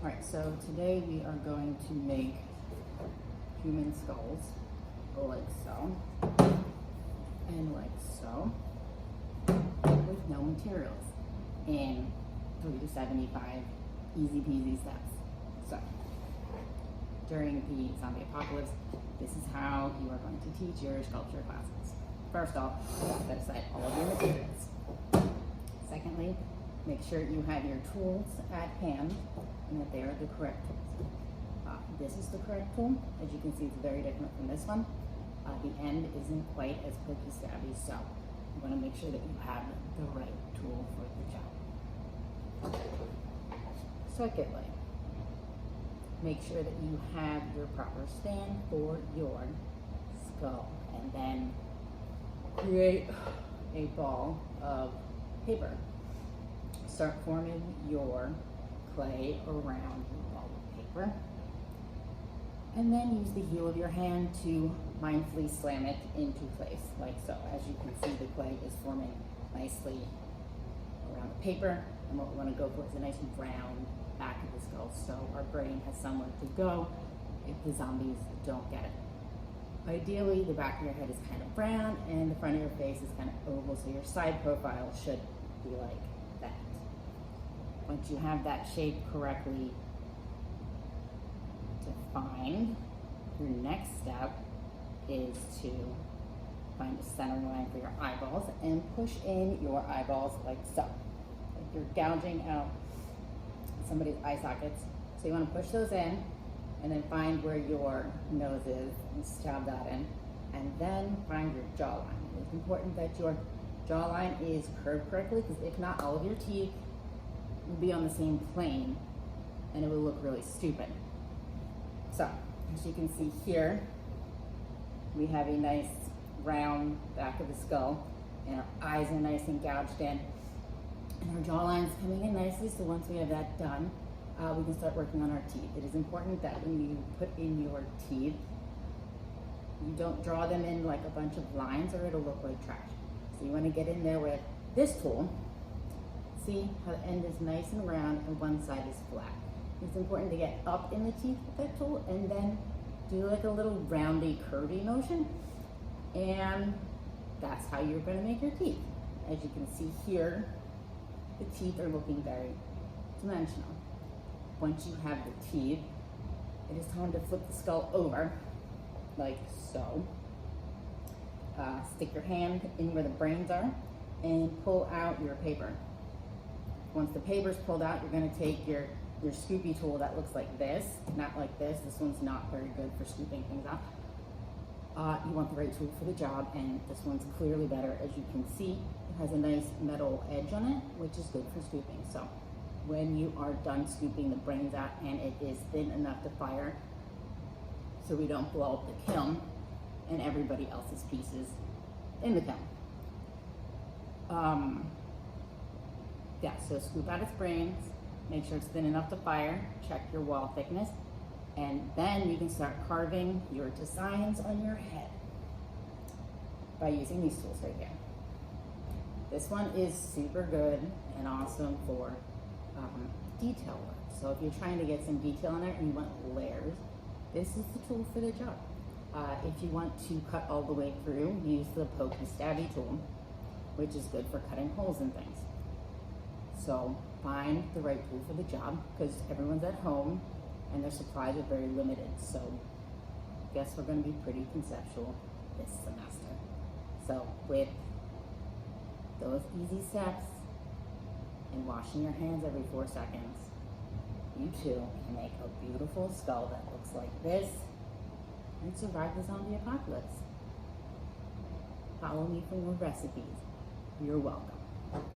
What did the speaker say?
Alright, so today we are going to make human skulls, like so, and like so, with no materials, in 3 to 75 easy peasy steps. So, during the zombie apocalypse, this is how you are going to teach your sculpture classes. First off, set aside all of your materials. Secondly, make sure you have your tools at hand and that they are the correct tools. This is the correct tool. As you can see, it's very different from this one. The end isn't quite as pokey stabby, so you want to make sure that you have the right tool for the job. Secondly, make sure that you have your proper stand for your skull, and then create a ball of paper. Start forming your clay around the ball of paper, and then use the heel of your hand to mindfully slam it into place, like so. As you can see, the clay is forming nicely around the paper, and what we want to go for is a nice round back of the skull, so our brain has somewhere to go if the zombies don't get it. Ideally, the back of your head is kind of round, and the front of your face is kind of oval, so your side profile should be like that. Once you have that shape correctly defined, your next step is to find a center line for your eyeballs and push in your eyeballs like so. Like you're gouging out somebody's eye sockets. So you want to push those in and then find where your nose is and stab that in, and then find your jawline. It's important that your jawline is curved correctly, because if not, all of your teeth will be on the same plane and it will look really stupid. So, as you can see here, we have a nice round back of the skull, and our eyes are nice and gouged in, and our jawline's coming in nicely. So once we have that done, we can start working on our teeth. It is important that when you put in your teeth, you don't draw them in like a bunch of lines, or it'll look like trash. So you want to get in there with this tool. See how the end is nice and round and one side is flat. It's important to get up in the teeth with that tool and then do like a little roundy, curvy motion. And that's how you're going to make your teeth. As you can see here, the teeth are looking very dimensional. Once you have the teeth, it is time to flip the skull over, like so. Stick your hand in where the brains are and pull out your paper. Once the paper's pulled out, you're going to take your scoopy tool that looks like this, not like this. This one's not very good for scooping things out. You want the right tool for the job, and this one's clearly better. As you can see, it has a nice metal edge on it, which is good for scooping. So when you are done scooping the brains out and it is thin enough to fire, so we don't blow up the kiln and everybody else's pieces in the kiln. Yeah, so scoop out its brains, make sure it's thin enough to fire, check your wall thickness, and then you can start carving your designs on your head by using these tools right here. This one is super good and awesome for detail work. So if you're trying to get some detail in there and you want layers, this is the tool for the job. If you want to cut all the way through, use the pokey stabby tool, which is good for cutting holes in things. So find the right tool for the job, because everyone's at home and their supplies are very limited. So I guess we're going to be pretty conceptual this semester. So with those easy steps and washing your hands every 4 seconds, you too can make a beautiful skull that looks like this and survive the zombie apocalypse. Follow me for more recipes. You're welcome.